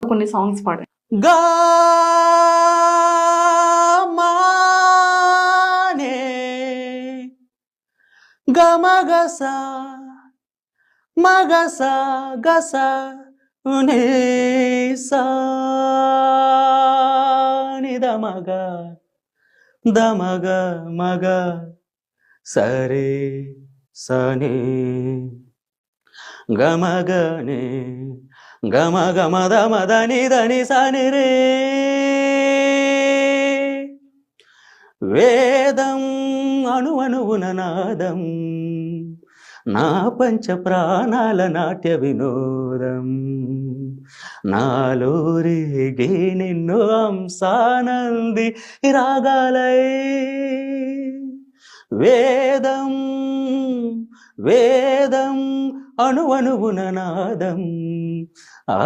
కొన్ని సాంగ్స్ పాడండి. గామానే గమగస మగస గస ఉనేసా నిదమగ దమగ మగ సరే సనే గమగనే గమ గమ దమ దని దని సని రే వేదం అణువణువున నాదం నా పంచ ప్రాణాల నాట్య వినోదం నాలో రేగే నిన్ను అంశానంది రాగాలై వేదం వేదం అణువణువున నాదం ఆ